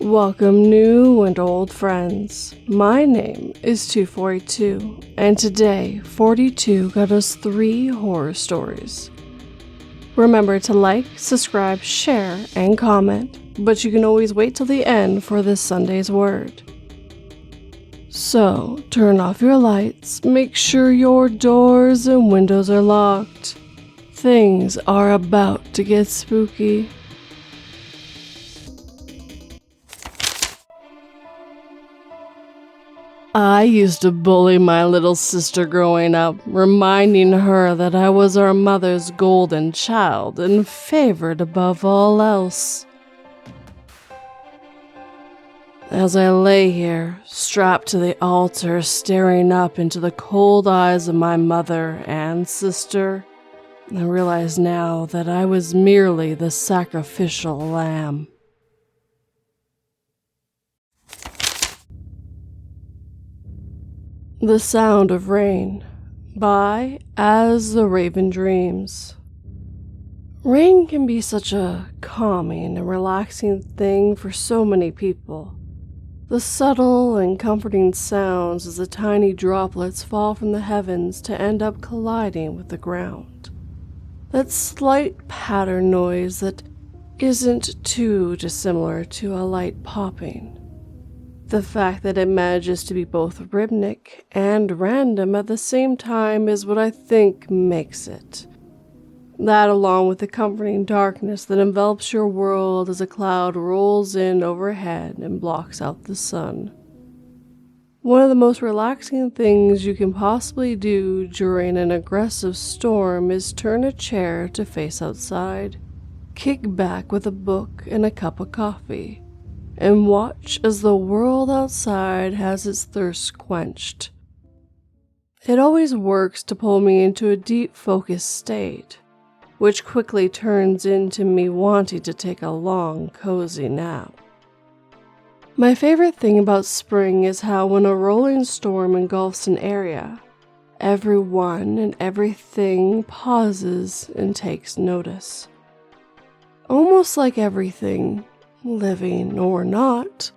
Welcome new and old friends. My name is 242, and today 42 got us 3 horror stories. Remember to like, subscribe, share, and comment, but you can always wait till the end for this Sunday's word. So, turn off your lights, make sure your doors and windows are locked. Things are about to get spooky. I used to bully my little sister growing up, reminding her that I was our mother's golden child and favored above all else. As I lay here, strapped to the altar, staring up into the cold eyes of my mother and sister, I realize now that I was merely the sacrificial lamb. The Sound of Rain by As the Raven Dreams. Rain can be such a calming and relaxing thing for so many people. The subtle and comforting sounds as the tiny droplets fall from the heavens to end up colliding with the ground. That slight patter noise that isn't too dissimilar to a light popping. The fact that it manages to be both rhythmic and random at the same time is what I think makes it. That, along with the comforting darkness that envelops your world as a cloud rolls in overhead and blocks out the sun. One of the most relaxing things you can possibly do during an aggressive storm is turn a chair to face outside, kick back with a book and a cup of coffee, and watch as the world outside has its thirst quenched. It always works to pull me into a deep focused state, which quickly turns into me wanting to take a long, cozy nap. My favorite thing about spring is how when a rolling storm engulfs an area, everyone and everything pauses and takes notice. Almost like everything, living or not,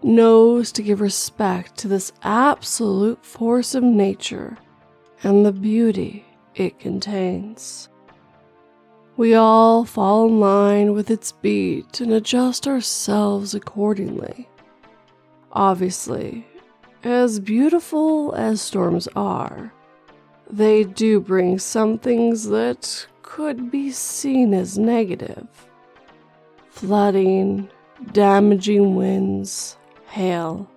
knows to give respect to this absolute force of nature and the beauty it contains. We all fall in line with its beat and adjust ourselves accordingly. Obviously, as beautiful as storms are, they do bring some things that could be seen as negative. Flooding, damaging winds, hail,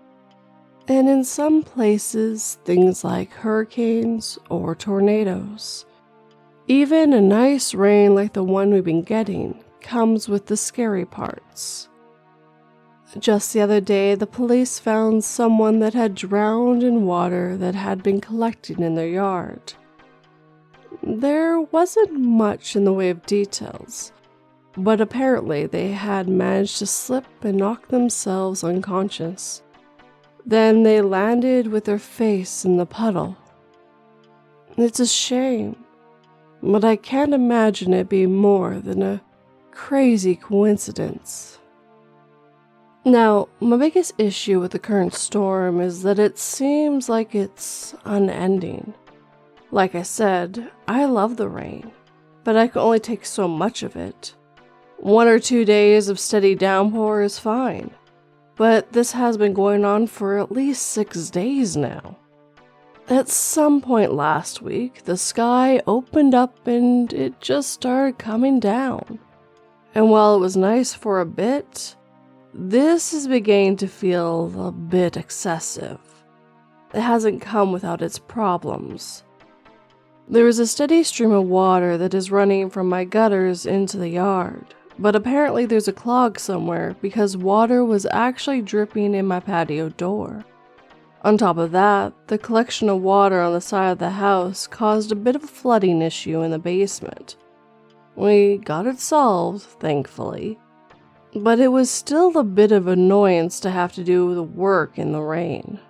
and in some places things like hurricanes or tornadoes. Even a nice rain like the one we've been getting comes with the scary parts. Just the other day, the police found someone that had drowned in water that had been collecting in their yard. There wasn't much in the way of details, but apparently they had managed to slip and knock themselves unconscious. Then they landed with their face in the puddle. It's a shame, but I can't imagine it being more than a crazy coincidence. Now, my biggest issue with the current storm is that it seems like it's unending. Like I said, I love the rain, but I can only take so much of it. 1 or 2 days of steady downpour is fine, but this has been going on for at least 6 days now. At some point last week, the sky opened up and it just started coming down. And while it was nice for a bit, this is beginning to feel a bit excessive. It hasn't come without its problems. There is a steady stream of water that is running from my gutters into the yard. But apparently there's a clog somewhere because water was actually dripping in my patio door. On top of that, the collection of water on the side of the house caused a bit of a flooding issue in the basement. We got it solved, thankfully, but it was still a bit of annoyance to have to do the work in the rain.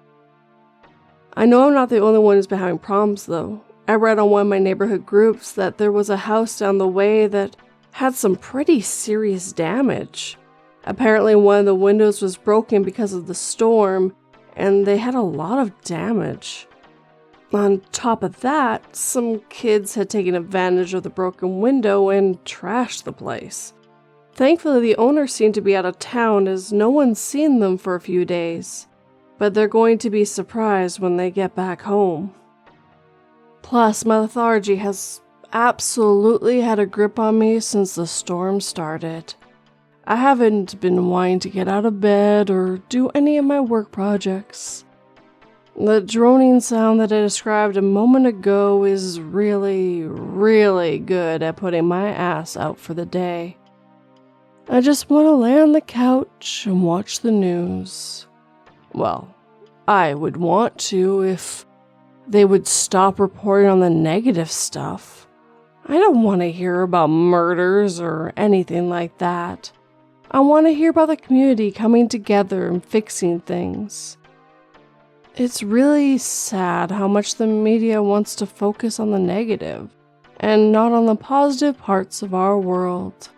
I know I'm not the only one who's been having problems though. I read on one of my neighborhood groups that there was a house down the way that had some pretty serious damage. Apparently one of the windows was broken because of the storm, and they had a lot of damage. On top of that, some kids had taken advantage of the broken window and trashed the place. Thankfully, the owners seemed to be out of town as no one's seen them for a few days, but they're going to be surprised when they get back home. Plus, my lethargy has absolutely had a grip on me since the storm started. I haven't been wanting to get out of bed or do any of my work projects. The droning sound that I described a moment ago is really, really good at putting my ass out for the day. I just want to lay on the couch and watch the news. Well, I would want to if they would stop reporting on the negative stuff. I don't want to hear about murders or anything like that. I want to hear about the community coming together and fixing things. It's really sad how much the media wants to focus on the negative and not on the positive parts of our world.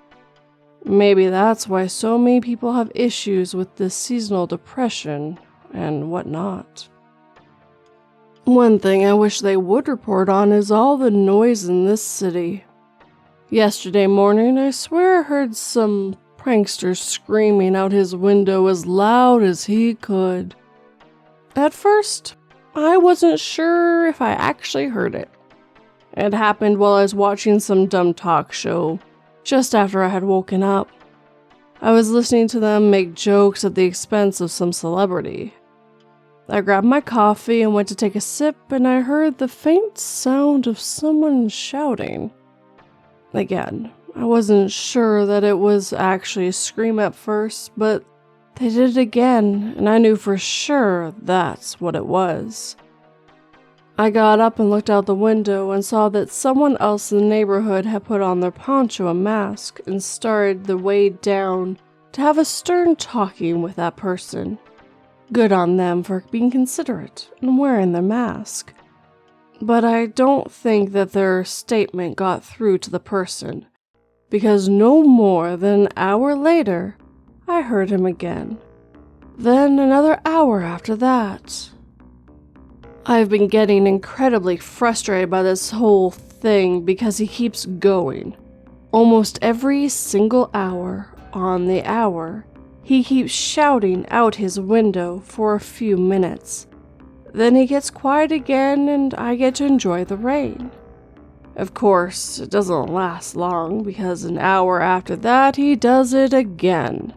Maybe that's why so many people have issues with this seasonal depression and whatnot. One thing I wish they would report on is all the noise in this city. Yesterday morning, I swear I heard some prankster screaming out his window as loud as he could. At first, I wasn't sure if I actually heard it. It happened while I was watching some dumb talk show, just after I had woken up. I was listening to them make jokes at the expense of some celebrity. I grabbed my coffee and went to take a sip, and I heard the faint sound of someone shouting. Again, I wasn't sure that it was actually a scream at first, but they did it again, and I knew for sure that's what it was. I got up and looked out the window and saw that someone else in the neighborhood had put on their poncho and mask and started the way down to have a stern talking with that person. Good on them for being considerate and wearing their mask. But I don't think that their statement got through to the person, because no more than an hour later, I heard him again. Then another hour after that. I've been getting incredibly frustrated by this whole thing because he keeps going. Almost every single hour on the hour, he keeps shouting out his window for a few minutes. Then he gets quiet again and I get to enjoy the rain. Of course, it doesn't last long because an hour after that he does it again.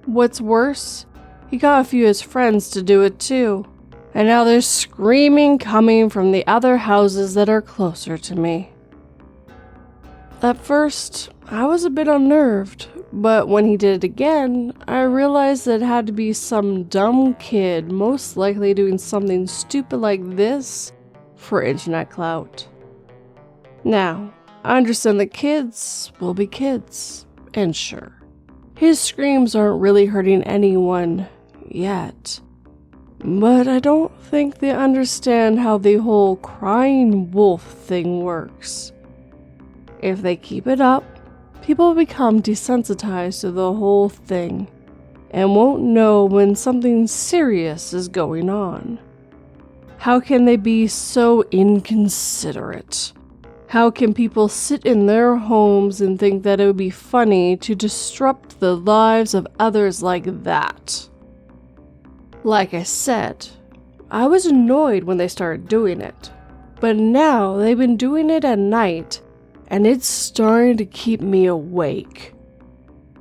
What's worse, he got a few of his friends to do it too, and now there's screaming coming from the other houses that are closer to me. At first, I was a bit unnerved, but when he did it again, I realized that it had to be some dumb kid most likely doing something stupid like this for internet clout. Now, I understand that kids will be kids, and sure, his screams aren't really hurting anyone yet. But I don't think they understand how the whole crying wolf thing works. If they keep it up, people become desensitized to the whole thing and won't know when something serious is going on. How can they be so inconsiderate? How can people sit in their homes and think that it would be funny to disrupt the lives of others like that? Like I said, I was annoyed when they started doing it, but now they've been doing it at night, and it's starting to keep me awake.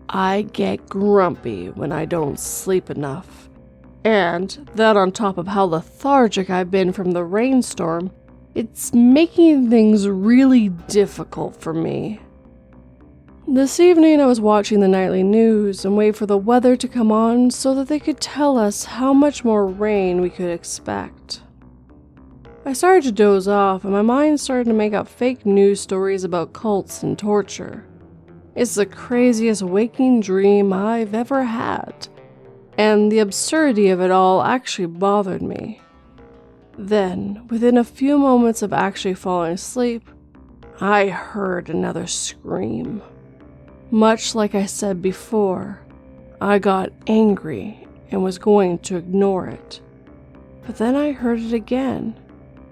I get grumpy when I don't sleep enough, and that on top of how lethargic I've been from the rainstorm, it's making things really difficult for me. This evening I was watching the nightly news and waited for the weather to come on so that they could tell us how much more rain we could expect. I started to doze off and my mind started to make up fake news stories about cults and torture. It's the craziest waking dream I've ever had, and the absurdity of it all actually bothered me. Then, within a few moments of actually falling asleep, I heard another scream. Much like I said before, I got angry and was going to ignore it. But then I heard it again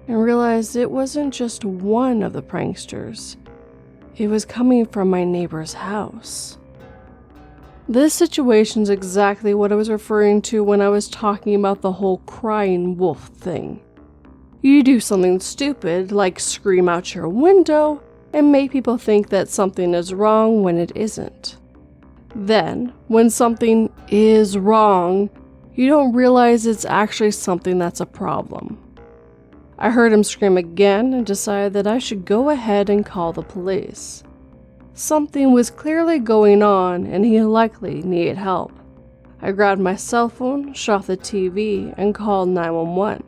and realized it wasn't just one of the pranksters. It was coming from my neighbor's house. This situation's exactly what I was referring to when I was talking about the whole crying wolf thing. You do something stupid, like scream out your window, and make people think that something is wrong when it isn't. Then, when something is wrong, you don't realize it's actually something that's a problem. I heard him scream again and decided that I should go ahead and call the police. Something was clearly going on and he likely needed help. I grabbed my cell phone, shut off the TV, and called 911.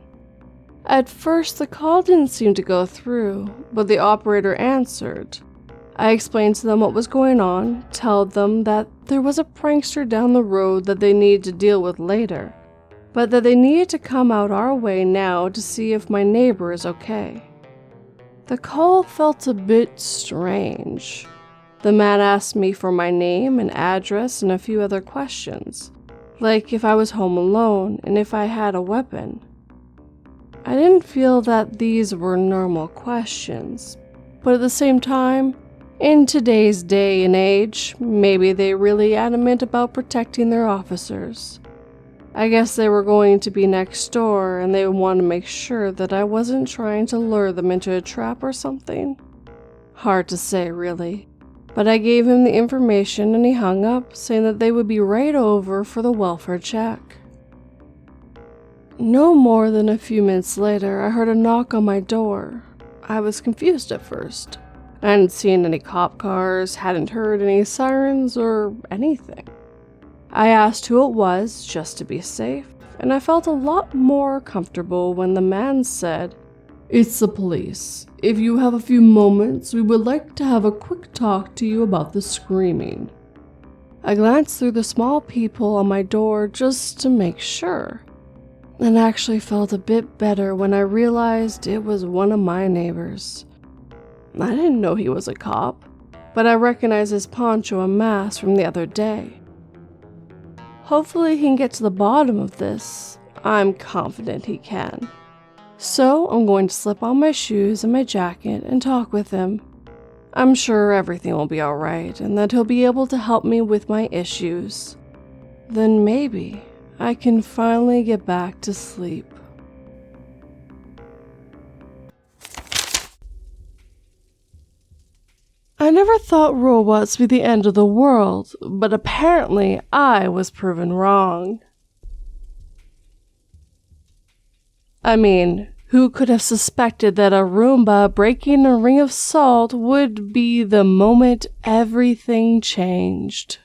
At first, the call didn't seem to go through, but the operator answered. I explained to them what was going on, told them that there was a prankster down the road that they needed to deal with later, but that they needed to come out our way now to see if my neighbor is okay. The call felt a bit strange. The man asked me for my name and address and a few other questions, like if I was home alone and if I had a weapon. I didn't feel that these were normal questions, but at the same time, in today's day and age, maybe they really adamant about protecting their officers. I guess they were going to be next door and they would want to make sure that I wasn't trying to lure them into a trap or something. Hard to say, really, but I gave him the information and he hung up, saying that they would be right over for the welfare check. No more than a few minutes later, I heard a knock on my door. I was confused at first. I hadn't seen any cop cars, hadn't heard any sirens or anything. I asked who it was, just to be safe, and I felt a lot more comfortable when the man said, "It's the police. If you have a few moments, we would like to have a quick talk to you about the screaming." I glanced through the small peephole on my door just to make sure, and actually felt a bit better when I realized it was one of my neighbors. I didn't know he was a cop, but I recognized his poncho and mask from the other day. Hopefully he can get to the bottom of this. I'm confident he can. So I'm going to slip on my shoes and my jacket and talk with him. I'm sure everything will be alright and that he'll be able to help me with my issues. Then maybe I can finally get back to sleep. I never thought robots would be the end of the world, but apparently I was proven wrong. I mean, who could have suspected that a Roomba breaking a ring of salt would be the moment everything changed?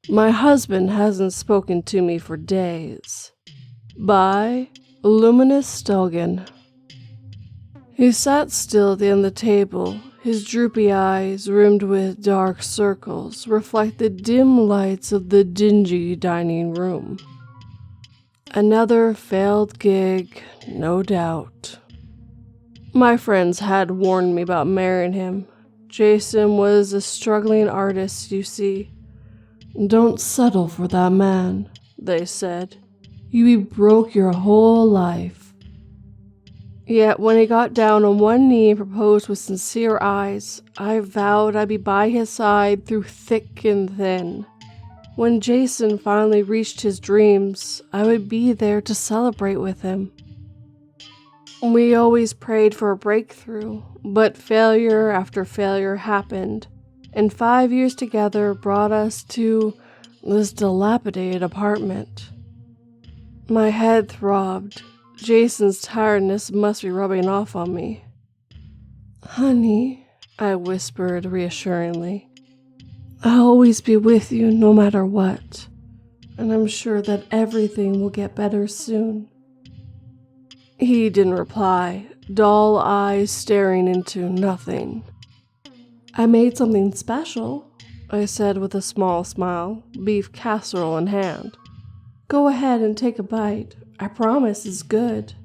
My husband hasn't spoken to me for days. By Luminoustygian. He sat still at the end of the table. His droopy eyes, rimmed with dark circles, reflect the dim lights of the dingy dining room. Another failed gig, no doubt. My friends had warned me about marrying him. Jason was a struggling artist, you see. "Don't settle for that man," they said. "You be broke your whole life." Yet when he got down on one knee and proposed with sincere eyes, I vowed I'd be by his side through thick and thin. When Jason finally reached his dreams, I would be there to celebrate with him. We always prayed for a breakthrough, but failure after failure happened, and 5 years together brought us to this dilapidated apartment. My head throbbed. Jason's tiredness must be rubbing off on me. "Honey," I whispered reassuringly, "I'll always be with you no matter what, and I'm sure that everything will get better soon." He didn't reply, dull eyes staring into nothing. "I made something special," I said with a small smile, beef casserole in hand. "Go ahead and take a bite. I promise it's good."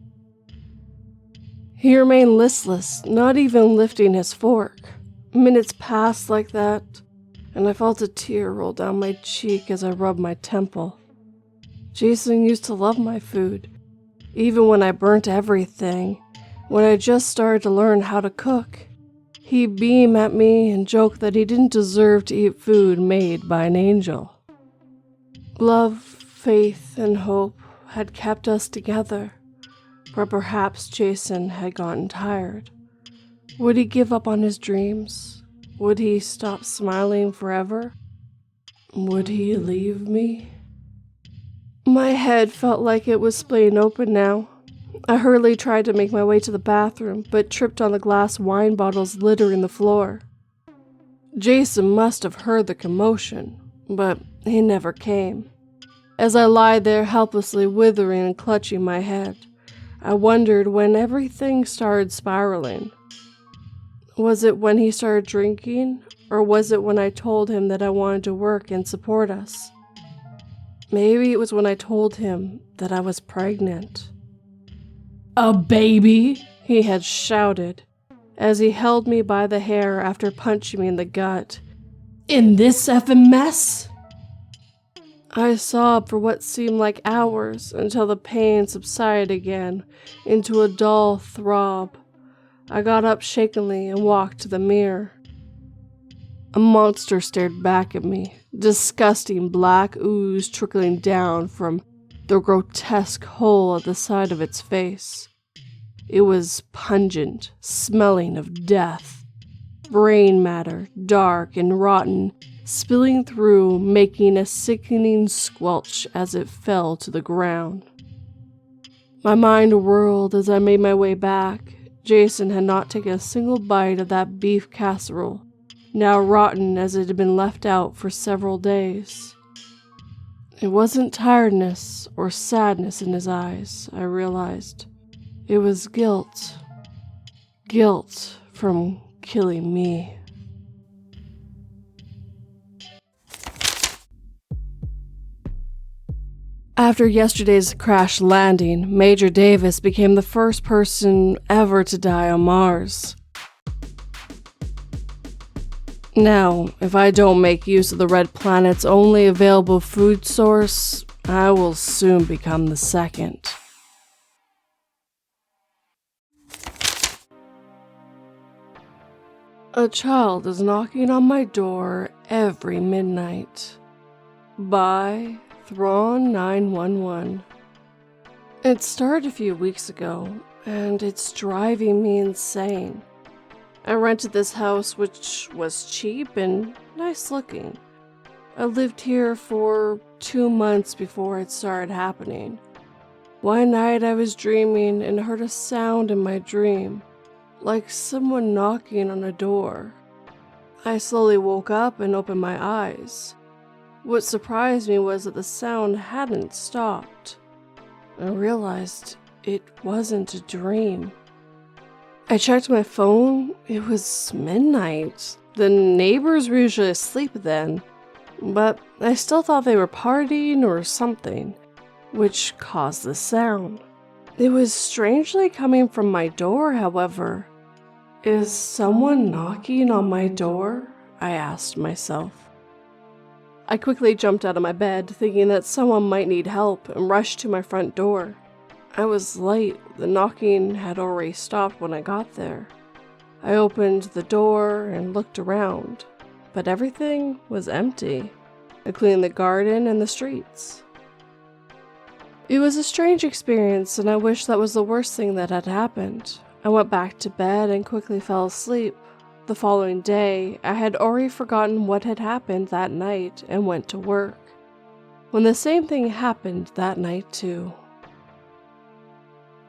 He remained listless, not even lifting his fork. Minutes passed like that, and I felt a tear roll down my cheek as I rubbed my temple. Jason used to love my food, even when I burnt everything, when I just started to learn how to cook. He'd beam at me and joke that he didn't deserve to eat food made by an angel. Love, faith, and hope had kept us together, but perhaps Jason had gotten tired. Would he give up on his dreams? Would he stop smiling forever? Would he leave me? My head felt like it was splitting open now. I hurriedly tried to make my way to the bathroom, but tripped on the glass wine bottles littering the floor. Jason must have heard the commotion, but he never came. As I lied there helplessly withering and clutching my head, I wondered when everything started spiraling. Was it when he started drinking, or was it when I told him that I wanted to work and support us? Maybe it was when I told him that I was pregnant. "A baby?" he had shouted, as he held me by the hair after punching me in the gut. "In this effing mess?" I sobbed for what seemed like hours until the pain subsided again into a dull throb. I got up shakily and walked to the mirror. A monster stared back at me, disgusting black ooze trickling down from the grotesque hole at the side of its face. It was pungent, smelling of death. Brain matter, dark and rotten, spilling through, making a sickening squelch as it fell to the ground. My mind whirled as I made my way back. Jason had not taken a single bite of that beef casserole, now rotten as it had been left out for several days. It wasn't tiredness or sadness in his eyes, I realized. It was guilt. Guilt from killing me. After yesterday's crash landing, Major Davis became the first person ever to die on Mars. Now, if I don't make use of the Red Planet's only available food source, I will soon become the second. A child is knocking on my door every midnight. By Thrawn 911. It started a few weeks ago, and it's driving me insane. I rented this house, which was cheap and nice looking. I lived here for 2 months before it started happening. One night I was dreaming and heard a sound in my dream, like someone knocking on a door. I slowly woke up and opened my eyes. What surprised me was that the sound hadn't stopped. I realized it wasn't a dream. I checked my phone. It was midnight. The neighbors were usually asleep then, but I still thought they were partying or something, which caused the sound. It was strangely coming from my door, however. Is someone knocking on my door? I asked myself. I quickly jumped out of my bed, thinking that someone might need help, and rushed to my front door. I was late. The knocking had already stopped when I got there. I opened the door and looked around, but everything was empty, including the garden and the streets. It was a strange experience, and I wish that was the worst thing that had happened. I went back to bed and quickly fell asleep. The following day, I had already forgotten what had happened that night and went to work, when the same thing happened that night too.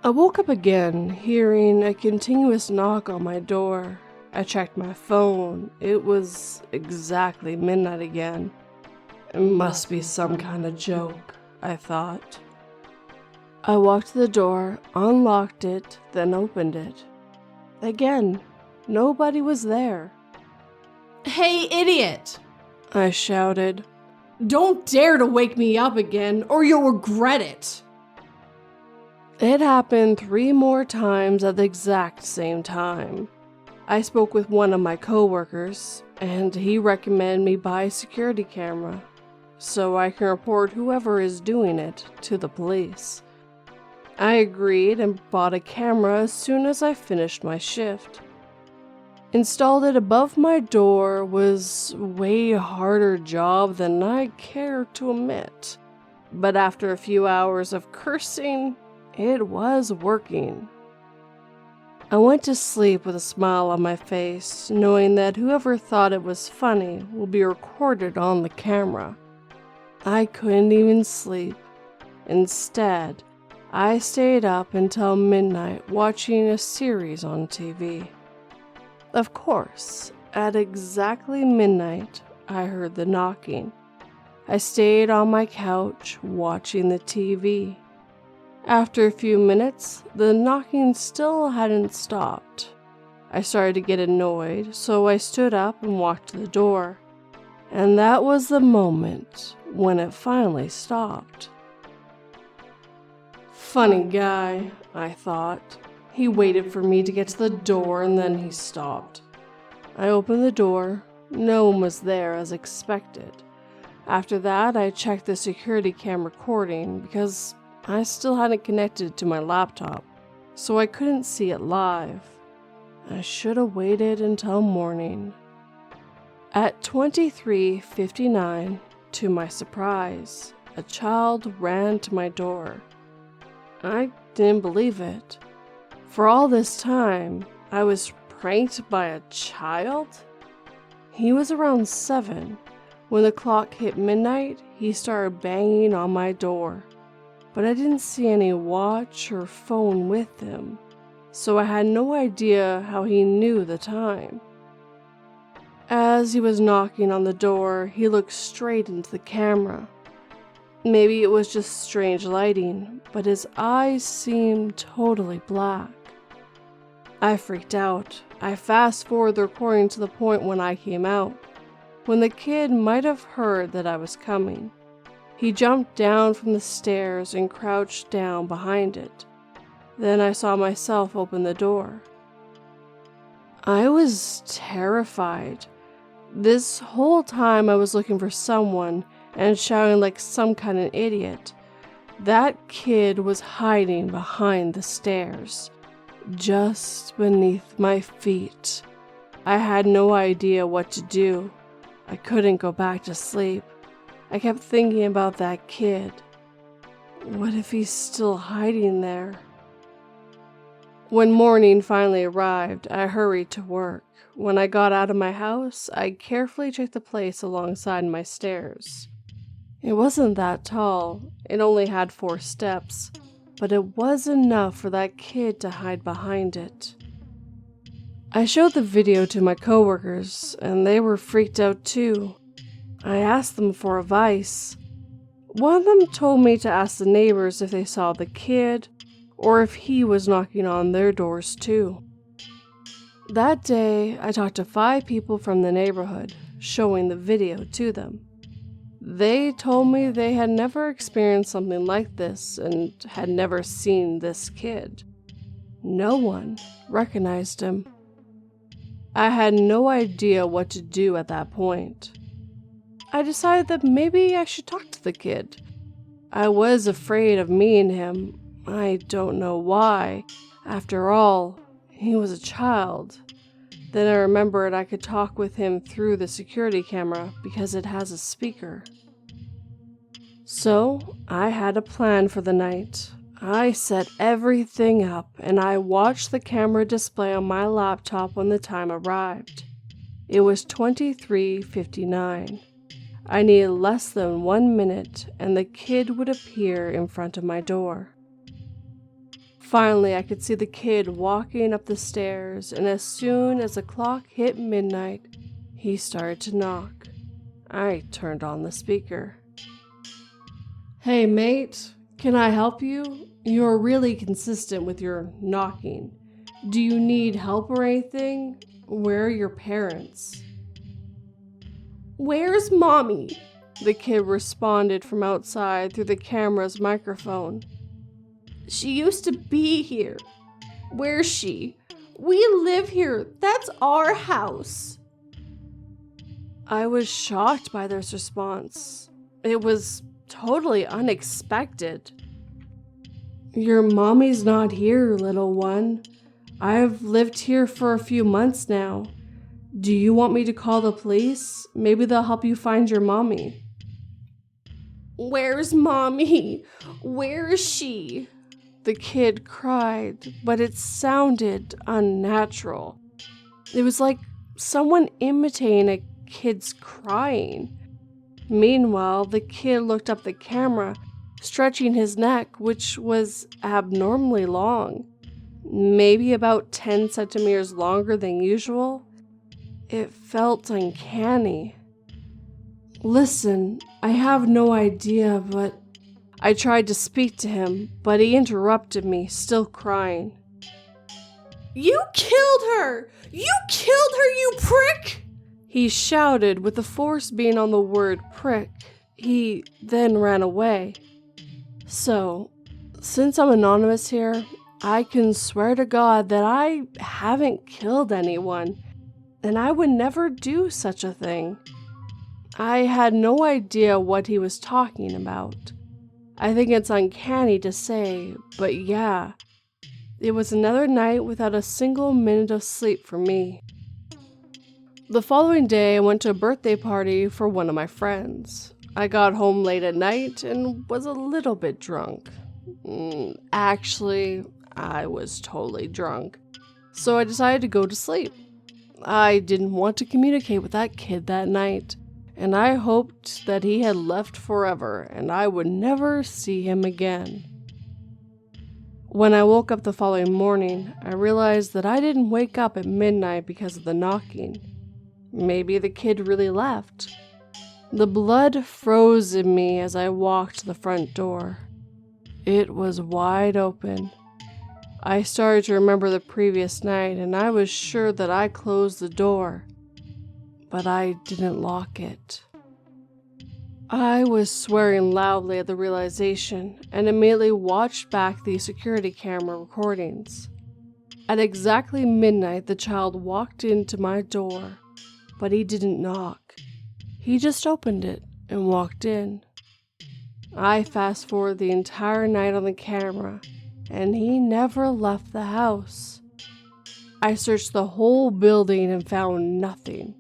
I woke up again, hearing a continuous knock on my door. I checked my phone. It was exactly midnight again. It must be some kind of joke, I thought. I walked to the door, unlocked it, then opened it. Again, nobody was there. "Hey, idiot!" I shouted. "Don't dare to wake me up again, or you'll regret it!" It happened 3 more times at the exact same time. I spoke with one of my coworkers, and he recommended me buy a security camera so I can report whoever is doing it to the police. I agreed and bought a camera as soon as I finished my shift. Installed it above my door was a way harder job than I care to admit, but after a few hours of cursing, it was working. I went to sleep with a smile on my face, knowing that whoever thought it was funny will be recorded on the camera. I couldn't even sleep. Instead, I stayed up until midnight watching a series on TV. Of course, at exactly midnight, I heard the knocking. I stayed on my couch watching the TV. After a few minutes, the knocking still hadn't stopped. I started to get annoyed, so I stood up and walked to the door. And that was the moment when it finally stopped. Funny guy, I thought. He waited for me to get to the door and then he stopped. I opened the door. No one was there as expected. After that, I checked the security cam recording because I still hadn't connected to my laptop, so I couldn't see it live. I should have waited until morning. At 23:59, to my surprise, a child ran to my door. I didn't believe it. For all this time, I was pranked by a child? He was around 7. When the clock hit midnight, he started banging on my door. But I didn't see any watch or phone with him, so I had no idea how he knew the time. As he was knocking on the door, he looked straight into the camera. Maybe it was just strange lighting, but his eyes seemed totally black. I freaked out. I fast-forwarded the recording to the point when I came out, when the kid might have heard that I was coming. He jumped down from the stairs and crouched down behind it. Then I saw myself open the door. I was terrified. This whole time I was looking for someone and shouting like some kind of idiot. That kid was hiding behind the stairs, just beneath my feet. I had no idea what to do. I couldn't go back to sleep. I kept thinking about that kid. What if he's still hiding there? When morning finally arrived, I hurried to work. When I got out of my house, I carefully checked the place alongside my stairs. It wasn't that tall. It only had 4 steps, but it was enough for that kid to hide behind it. I showed the video to my coworkers, and they were freaked out too. I asked them for advice. One of them told me to ask the neighbors if they saw the kid, or if he was knocking on their doors too. That day, I talked to 5 people from the neighborhood, showing the video to them. They told me they had never experienced something like this and had never seen this kid. No one recognized him. I had no idea what to do at that point. I decided that maybe I should talk to the kid. I was afraid of meeting him. I don't know why. After all, he was a child. Then I remembered I could talk with him through the security camera because it has a speaker. So, I had a plan for the night. I set everything up and I watched the camera display on my laptop when the time arrived. It was 23:59. I needed less than 1 minute and the kid would appear in front of my door. Finally, I could see the kid walking up the stairs, and as soon as the clock hit midnight, he started to knock. I turned on the speaker. "Hey mate, can I help you? You're really consistent with your knocking. Do you need help or anything? Where are your parents?" Where's Mommy? The kid responded from outside through the camera's microphone. She used to be here. Where's she? We live here. That's our house. I was shocked by this response. It was totally unexpected. Your mommy's not here, little one. I've lived here for a few months now. Do you want me to call the police? Maybe they'll help you find your mommy. Where's Mommy? Where is she? The kid cried, but it sounded unnatural. It was like someone imitating a kid's crying. Meanwhile, the kid looked up the camera, stretching his neck, which was abnormally long, maybe about 10 centimeters longer than usual. It felt uncanny. Listen, I have no idea, but I tried to speak to him, but he interrupted me, still crying. You killed her! You killed her, you prick! He shouted, with the force being on the word prick. He then ran away. So, since I'm anonymous here, I can swear to God that I haven't killed anyone, and I would never do such a thing. I had no idea what he was talking about. I think it's uncanny to say, but yeah, it was another night without a single minute of sleep for me. The following day, I went to a birthday party for one of my friends. I got home late at night and was a little bit drunk. Actually, I was totally drunk, so I decided to go to sleep. I didn't want to communicate with that kid that night, and I hoped that he had left forever and I would never see him again. When I woke up the following morning, I realized that I didn't wake up at midnight because of the knocking. Maybe the kid really left. The blood froze in me as I walked to the front door. It was wide open. I started to remember the previous night, and I was sure that I closed the door, but I didn't lock it. I was swearing loudly at the realization and immediately watched back the security camera recordings. At exactly midnight, the child walked into my door, but he didn't knock. He just opened it and walked in. I fast forward the entire night on the camera, and he never left the house. I searched the whole building and found nothing.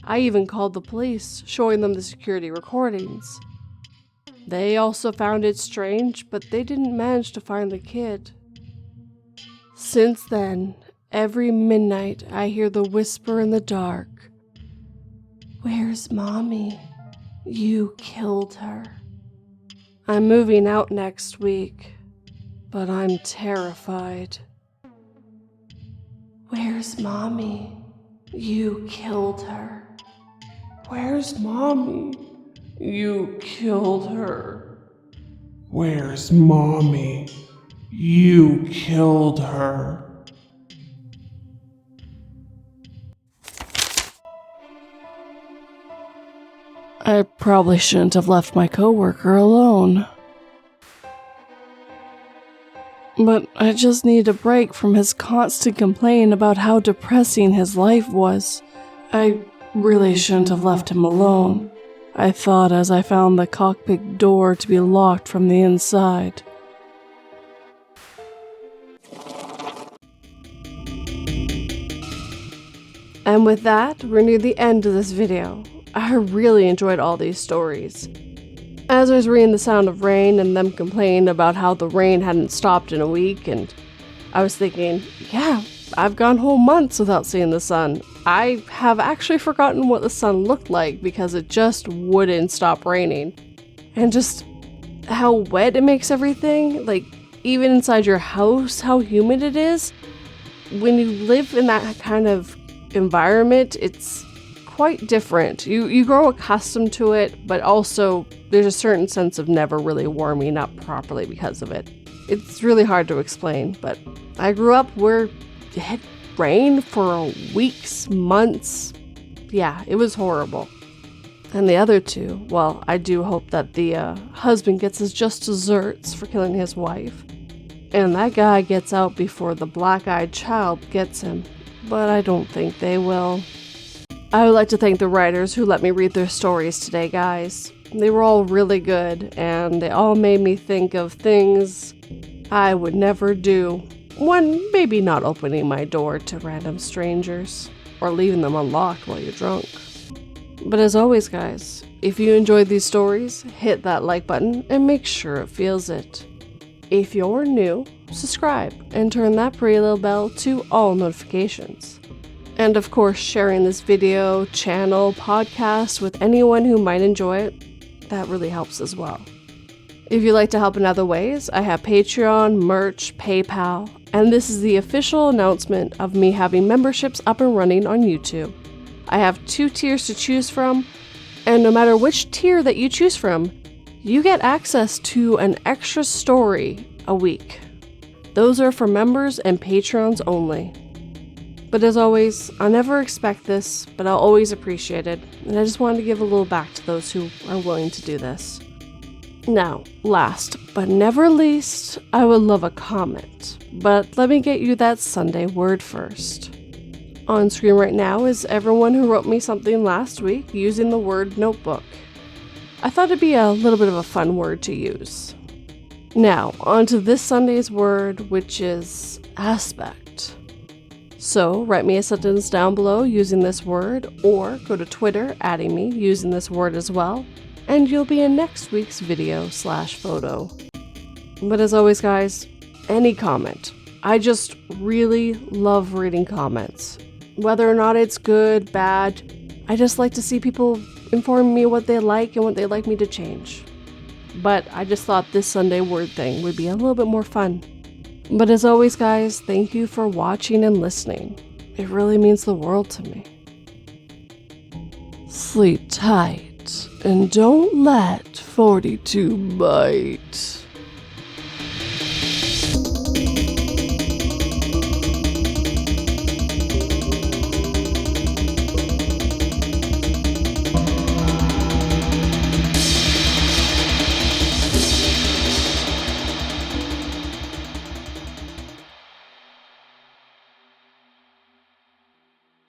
I even called the police, showing them the security recordings. They also found it strange, but they didn't manage to find the kid. Since then, every midnight I hear the whisper in the dark. Where's Mommy? You killed her. I'm moving out next week, but I'm terrified. Where's Mommy? You killed her. Where's Mommy? You killed her. Where's Mommy? You killed her. I probably shouldn't have left my coworker alone. But I just needed a break from his constant complaint about how depressing his life was. I really shouldn't have left him alone, I thought as I found the cockpit door to be locked from the inside. And with that, we're near the end of this video. I really enjoyed all these stories. As I was reading The Sound of Rain and them complaining about how the rain hadn't stopped in a week, and I was thinking, yeah, I've gone whole months without seeing the sun. I have actually forgotten what the sun looked like because it just wouldn't stop raining. And just how wet it makes everything, like even inside your house, how humid it is. When you live in that kind of environment, it's quite different. You grow accustomed to it, but also there's a certain sense of never really warming up properly because of it. It's really hard to explain, but I grew up where it had rain for weeks, months. Yeah, it was horrible. And the other two, well, I do hope that the husband gets his just desserts for killing his wife. And that guy gets out before the black-eyed child gets him. But I don't think they will. I would like to thank the writers who let me read their stories today, guys. They were all really good, and they all made me think of things I would never do. One, maybe not opening my door to random strangers, or leaving them unlocked while you're drunk. But as always, guys, if you enjoyed these stories, hit that like button and make sure it feels it. If you're new, subscribe and turn that pretty little bell to all notifications. And of course, sharing this video, channel, podcast with anyone who might enjoy it, that really helps as well. If you'd like to help in other ways, I have Patreon, merch, PayPal, and this is the official announcement of me having memberships up and running on YouTube. I have 2 tiers to choose from, and no matter which tier that you choose from, you get access to an extra story a week. Those are for members and patrons only. But as always, I'll never expect this, but I'll always appreciate it, and I just wanted to give a little back to those who are willing to do this. Now, last but never least, I would love a comment, but let me get you that Sunday word first. On screen right now is everyone who wrote me something last week using the word notebook. I thought it'd be a little bit of a fun word to use. Now, on to this Sunday's word, which is aspect. So, write me a sentence down below using this word, or go to Twitter adding me using this word as well, and you'll be in next week's video/photo. But as always, guys, any comment. I just really love reading comments. Whether or not it's good, bad, I just like to see people inform me what they like and what they'd like me to change. But I just thought this Sunday word thing would be a little bit more fun. But as always, guys, thank you for watching and listening. It really means the world to me. Sleep tight and don't let 42 bite.